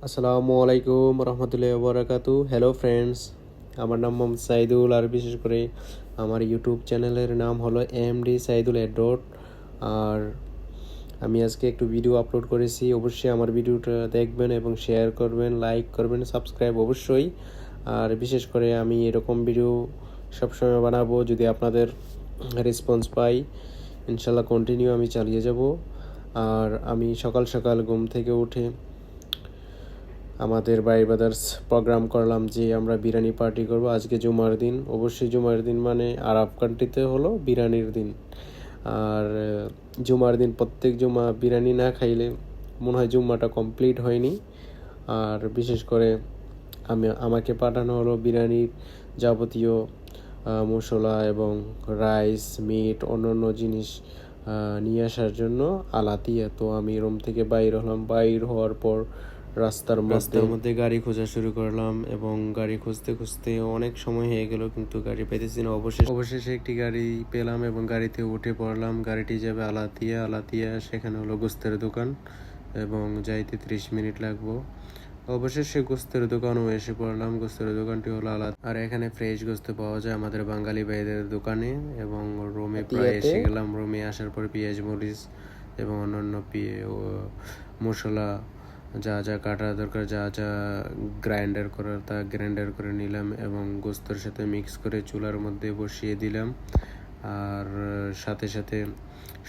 আসসালামু আলাইকুম রহমতুল্লাহি বারাকাতু। হ্যালো ফ্রেন্ডস, আমার নাম মোহাম্মদ সাইদুল, আর বিশেষ করে আমার ইউটিউব চ্যানেলের নাম হলো এমডি সাইদুল এড্রোড। আর আমি আজকে একটু ভিডিও আপলোড করেছি, অবশ্যই আমার ভিডিওটা দেখবেন এবং শেয়ার করবেন, লাইক করবেন, সাবস্ক্রাইব অবশ্যই। আর বিশেষ করে আমি এরকম ভিডিও সবসময় বানাবো, যদি আপনাদের রেসপন্স পাই ইনশাল্লাহ কন্টিনিউ আমি চালিয়ে যাব। আর আমি সকাল সকাল ঘুম থেকে উঠে আমাদের বাই ব্রাদার্স প্রোগ্রাম করলাম যে আমরা বিরিয়ানি পার্টি করব আজকে জুমার দিন। অবশ্যই জুমার দিন মানে আরব কান্ট্রিতে হলো বিরিয়ানির দিন। আর জুমার দিন প্রত্যেক জুমা বিরিয়ানি না খাইলে মনে হয় জুম্মাটা কমপ্লিট হয়নি। আর বিশেষ করে আমাকে পাঠানো হলো বিরিয়ানির যাবতীয় মশলা এবং রাইস, মিট, অন্যান্য জিনিস নিয়ে আসার জন্য আলাতিয়া। তো আমি রুম থেকে বাইর হলাম। বাইর হওয়ার পর রাস্তার মধ্যে গাড়ি খোঁজা শুরু করলাম এবং গাড়ি খুঁজতে খুঁজতে অনেক সময় হয়ে গেল, কিন্তু গাড়ি পেতেছি না। অবশেষে একটি গাড়ি পেলাম এবং গাড়িতে উঠে পড়লাম। গাড়িটি যাবে আলাতিয়া সেখানে হলো গোস্তের দোকান এবং যাইতে 30 মিনিট লাগবো। অবশেষে গোস্তের দোকানও এসে পড়লাম। গোস্তের দোকানটি হলো আলাদা, আর এখানে ফ্রেশ গোস্ত পাওয়া যায় আমাদের বাঙালি ভাইদের দোকানে। এবং রুমে প্রায় এসে গেলাম। রুমে আসার পর পেঁয়াজ, মরিচ এবং অন্যান্য মশলা যা যা কাটা দরকার, যা যা গ্রাইন্ডার করার তা গ্রাইন্ডার করে নিলাম এবং গোস্তর সাথে মিক্স করে চুলার মধ্যে বসিয়ে দিলাম। আর সাথে সাথে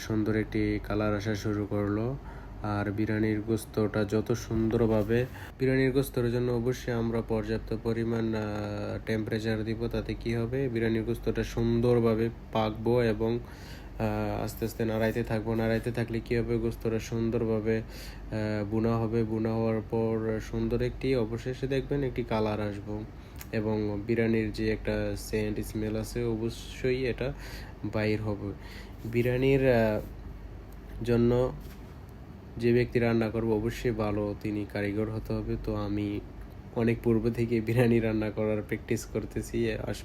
সুন্দর একটি কালার আসা শুরু করলো। আর বিরিয়ানির গোস্তটা যত সুন্দরভাবে, বিরিয়ানির গোস্তর জন্য অবশ্যই আমরা পর্যাপ্ত পরিমাণ টেম্পারেচার দিব। তাতে কি হবে, বিরিয়ানির গোস্তটা সুন্দরভাবে পাকবো এবং আস্তে আস্তে নাড়াইতে থাকলে কী হবে, গোস্তটা সুন্দরভাবে বুনা হবে। বুনা হওয়ার পর সুন্দর একটি অবশেষে দেখবেন একটি কালার আসবো এবং বিরিয়ানির যে একটা সেন্ট স্মেল আছে অবশ্যই এটা বাইর হবে। বিরিয়ানির জন্য যে ব্যক্তি রান্না করবে অবশ্যই ভালো তিনি কারিগর হতে হবে। তো আমি অনেক পূর্ব থেকে বিরিয়ানি রান্না করার প্র্যাকটিস করতেছি।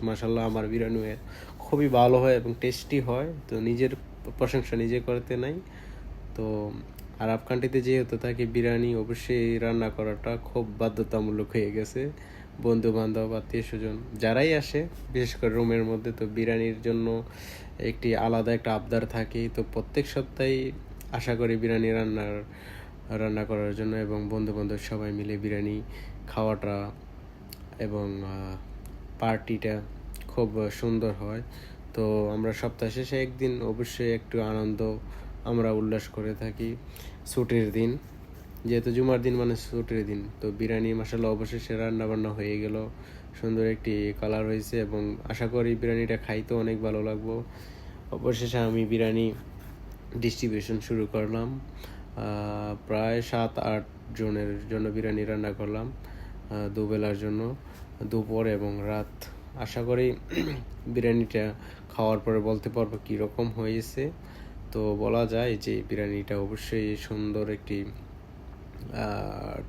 মাশাআল্লাহ আমার বিরিয়ানি খুবই ভালো হয় এবং টেস্টি হয়। তো নিজের প্রশংসা নিজে করতে নাই। তো আরব কান্ট্রিতে যেহেতু থাকি, বিরিয়ানি অবশ্যই রান্না করাটা খুব বাধ্যতামূলক হয়ে গেছে। বন্ধু বান্ধব, আত্মীয় স্বজন যারাই আসে, বিশেষ করে রুমের মধ্যে, তো বিরিয়ানির জন্য একটি আলাদা একটা আবদার থাকে। তো প্রত্যেক সপ্তাহে আশা করি বিরিয়ানি রান্না করার জন্য এবং বন্ধু বান্ধব সবাই মিলে বিরিয়ানি খাওয়াটা এবং পার্টিটা খুব সুন্দর হয়। তো আমরা সপ্তাহ শেষে একদিন অবশ্যই একটু আমরা উল্লাস করে থাকি ছুটির দিন, যেহেতু জুমার দিন মানে ছুটির দিন। তো বিরিয়ানি মাশাআল্লাহ অবশেষে রান্না বান্না হয়ে গেল, সুন্দর একটি কালার হয়েছে এবং আশা করি বিরিয়ানিটা খাইতে অনেক ভালো লাগবো। অবশেষে আমি বিরিয়ানি ডিস্ট্রিবিউশন শুরু করলাম। প্রায় 7-8 জনের জন্য বিরিয়ানি রান্না করলাম, দুবেলার জন্য, দুপুর এবং রাত। আশা করি বিরিয়ানিটা খাওয়ার পরে বলতে পারবো কীরকম হয়েছে। তো বলা যায় যে বিরিয়ানিটা অবশ্যই সুন্দর একটি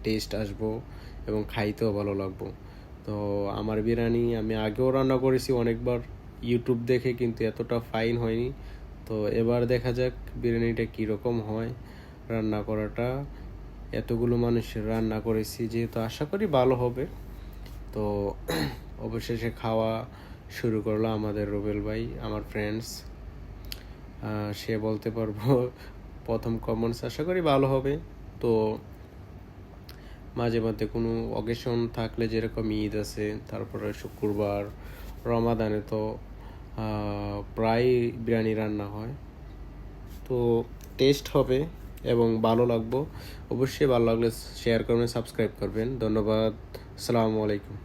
টেস্ট আসবো এবং খাইতেও ভালো লাগবো। তো আমার বিরিয়ানি আমি আগেও রান্না করেছি অনেকবার ইউটিউব দেখে, কিন্তু এতটা ফাইন হয়নি। তো এবার দেখা যাক বিরিয়ানিটা কীরকম হয় রান্না করাটা। এতগুলো মানুষের রান্না করেছি যেহেতু আশা করি ভালো হবে। তো অবশেষে খাওয়া শুরু করলো আমাদের রুবেল ভাই, আমার ফ্রেন্ডস। সে বলতে পারবো প্রথম কমেন্টস আশা করি ভালো হবে। তো মাঝে মধ্যে কোনো অকেশন থাকলে, যেরকম ঈদ আছে, তারপরে শুক্রবার, রমাদানে তো প্রায় বিরিয়ানি রান্না হয়। তো টেস্ট হবে এবং ভালো লাগবো। অবশ্যই ভালো লাগলে শেয়ার করবেন, সাবস্ক্রাইব করবেন। ধন্যবাদ। আসসালামু আলাইকুম।